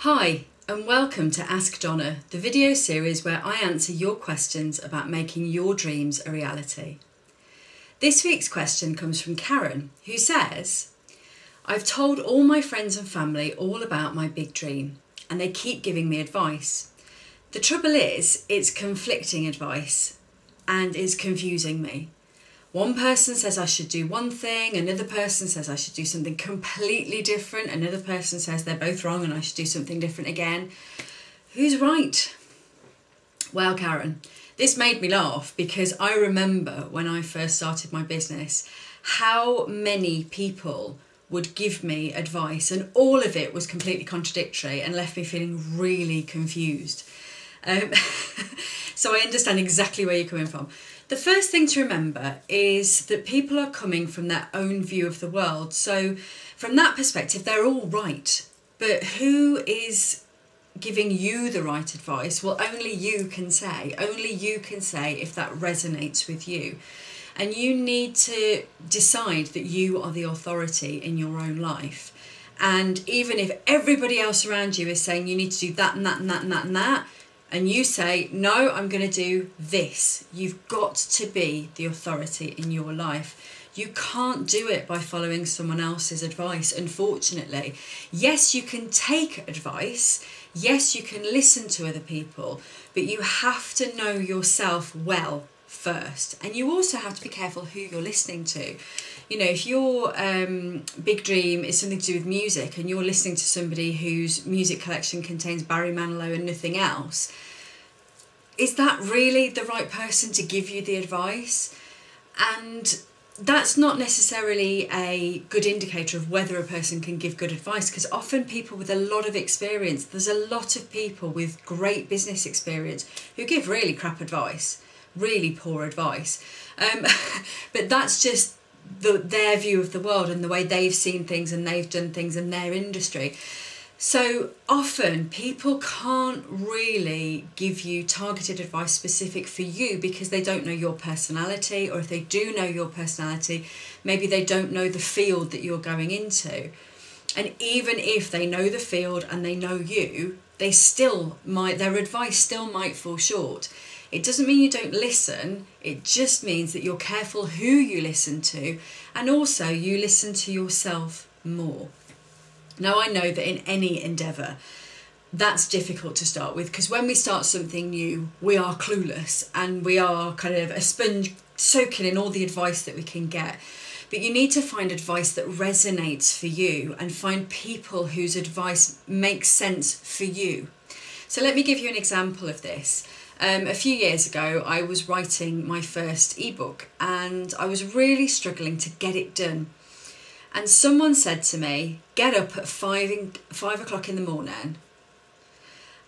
Hi, and welcome to Ask Donna, the video series where I answer your questions about making your dreams a reality. This week's question comes from Karen, who says, I've told all my friends and family all about my big dream, and they keep giving me advice. The trouble is, it's conflicting advice and is confusing me. One person says I should do one thing, another person says I should do something completely different, another person says they're both wrong and I should do something different again. Who's right? Well, Karen, this made me laugh because I remember when I first started my business, how many people would give me advice and all of it was completely contradictory and left me feeling really confused. So I understand exactly where you're coming from. The first thing to remember is that people are coming from their own view of the world. So from that perspective, they're all right. But who is giving you the right advice? Well, only you can say. Only you can say if that resonates with you. And you need to decide that you are the authority in your own life. And even if everybody else around you is saying you need to do that and that and that and that and that, and you say, no, I'm going to do this. You've got to be the authority in your life. You can't do it by following someone else's advice, unfortunately. Yes, you can take advice. Yes, you can listen to other people, but you have to know yourself well first. And you also have to be careful who you're listening to. You know, if your big dream is something to do with music and you're listening to somebody whose music collection contains Barry Manilow and nothing else, is that really the right person to give you the advice? And that's not necessarily a good indicator of whether a person can give good advice, because often people with a lot of experience, there's a lot of people with great business experience who give really crap advice, really poor advice. But that's just their view of the world and the way they've seen things and they've done things in their industry. So often people can't really give you targeted advice specific for you because they don't know your personality, or if they do know your personality, maybe they don't know the field that you're going into. And even if they know the field and they know you, they still might, their advice still might fall short. It doesn't mean you don't listen, it just means that you're careful who you listen to, and also you listen to yourself more. Now, I know that in any endeavour, that's difficult to start with, because when we start something new, we are clueless and we are kind of a sponge soaking in all the advice that we can get. But you need to find advice that resonates for you and find people whose advice makes sense for you. So let me give you an example of this. A few years ago, I was writing my first ebook and I was really struggling to get it done. And someone said to me, get up at 5 o'clock in the morning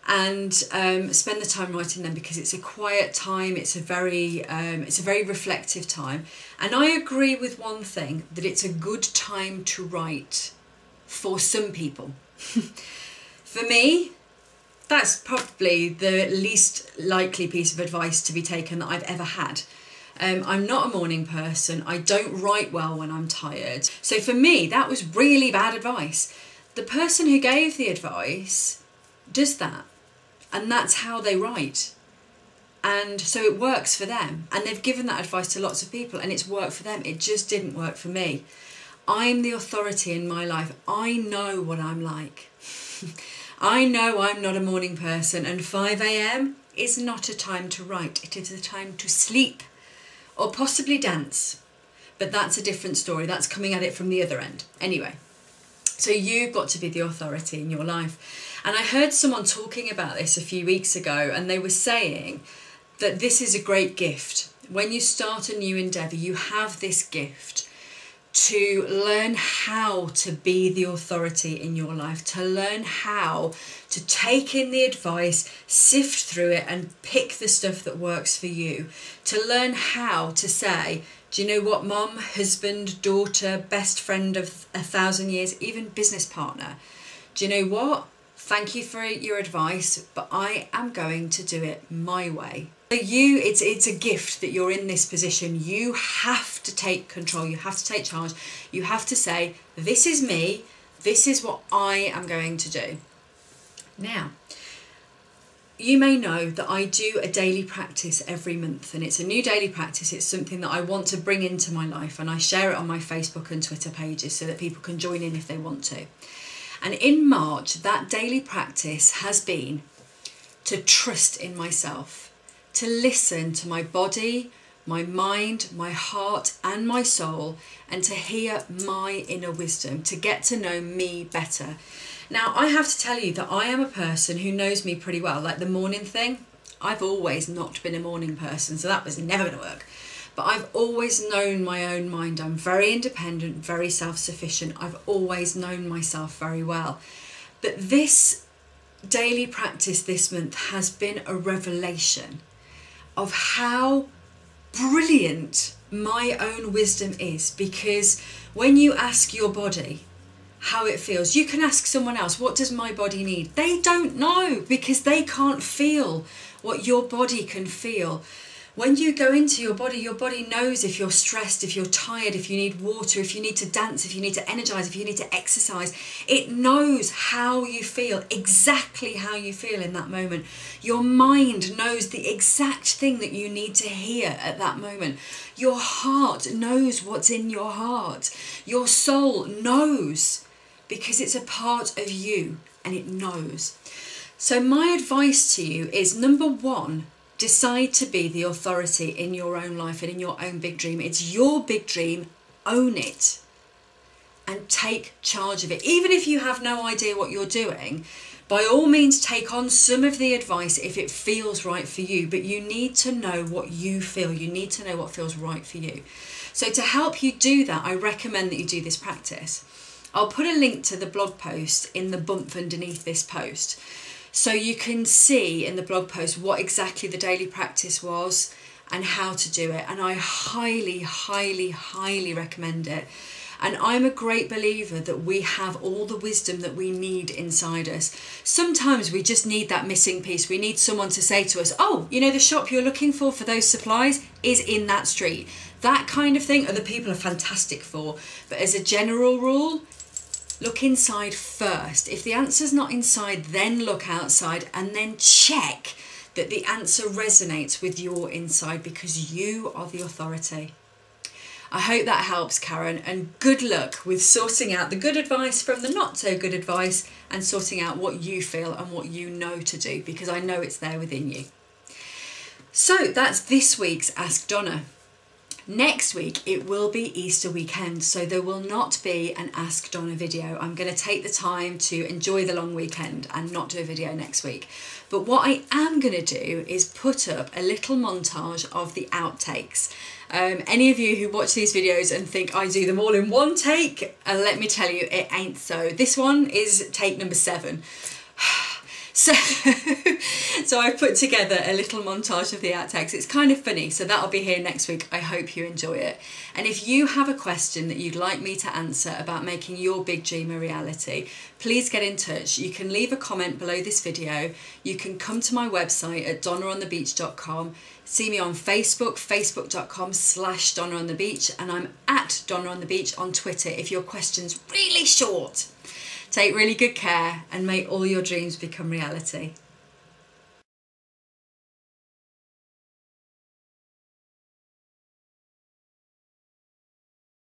and spend the time writing them, because it's a quiet time, it's a very reflective time. And I agree with one thing, that it's a good time to write for some people. For me, that's probably the least likely piece of advice to be taken that I've ever had. I'm not a morning person. I don't write well when I'm tired. So for me, that was really bad advice. The person who gave the advice does that, and that's how they write. And so it works for them. And they've given that advice to lots of people and it's worked for them. It just didn't work for me. I'm the authority in my life. I know what I'm like. I know I'm not a morning person, and 5 a.m. is not a time to write. It is a time to sleep or possibly dance. But that's a different story. That's coming at it from the other end. Anyway, so you've got to be the authority in your life. And I heard someone talking about this a few weeks ago, and they were saying that this is a great gift. When you start a new endeavour, you have this gift to learn how to be the authority in your life, to learn how to take in the advice, sift through it and pick the stuff that works for you, to learn how to say, do you know what, mum, husband, daughter, best friend of 1,000 years, even business partner, do you know what? Thank you for your advice, but I am going to do it my way. So it's a gift that you're in this position. You have to take control. You have to take charge. You have to say, this is me. This is what I am going to do. Now, you may know that I do a daily practice every month, and it's a new daily practice. It's something that I want to bring into my life, and I share it on my Facebook and Twitter pages so that people can join in if they want to. And in March, that daily practice has been to trust in myself, to listen to my body, my mind, my heart and my soul, and to hear my inner wisdom, to get to know me better. Now, I have to tell you that I am a person who knows me pretty well. Like the morning thing, I've always not been a morning person, so that was never going to work. But I've always known my own mind. I'm very independent, very self-sufficient. I've always known myself very well. But this daily practice this month has been a revelation of how brilliant my own wisdom is, because when you ask your body how it feels, you can ask someone else, what does my body need? They don't know, because they can't feel what your body can feel. When you go into your body knows if you're stressed, if you're tired, if you need water, if you need to dance, if you need to energize, if you need to exercise. It knows how you feel, exactly how you feel in that moment. Your mind knows the exact thing that you need to hear at that moment. Your heart knows what's in your heart. Your soul knows, because it's a part of you and it knows. So my advice to you is, number one, decide to be the authority in your own life and in your own big dream. It's your big dream. Own it and take charge of it. Even if you have no idea what you're doing, by all means take on some of the advice if it feels right for you, but you need to know what you feel. You need to know what feels right for you. So to help you do that, I recommend that you do this practice. I'll put a link to the blog post in the bump underneath this post, so you can see in the blog post what exactly the daily practice was and how to do it. And I highly, highly, highly recommend it. And I'm a great believer that we have all the wisdom that we need inside us. Sometimes we just need that missing piece. We need someone to say to us, oh, you know, the shop you're looking for those supplies is in that street. That kind of thing, other people are fantastic for. But as a general rule, look inside first. If the answer's not inside, then look outside, and then check that the answer resonates with your inside, because you are the authority. I hope that helps, Karen, and good luck with sorting out the good advice from the not so good advice and sorting out what you feel and what you know to do, because I know it's there within you. So that's this week's Ask Donna. Next week, it will be Easter weekend, so there will not be an Ask Donna video. I'm going to take the time to enjoy the long weekend and not do a video next week. But what I am going to do is put up a little montage of the outtakes. Any of you who watch these videos and think I do them all in one take, let me tell you, it ain't so. This one is take number 7. So I put together a little montage of the outtakes. It's kind of funny, so that'll be here next week. I hope you enjoy it. And if you have a question that you'd like me to answer about making your big dream a reality, please get in touch. You can leave a comment below this video. You can come to my website at donnaonthebeach.com. See me on Facebook, facebook.com/DonnaOnTheBeach, and I'm at Donna on the Beach on Twitter if your question's really short. Take really good care and may all your dreams become reality.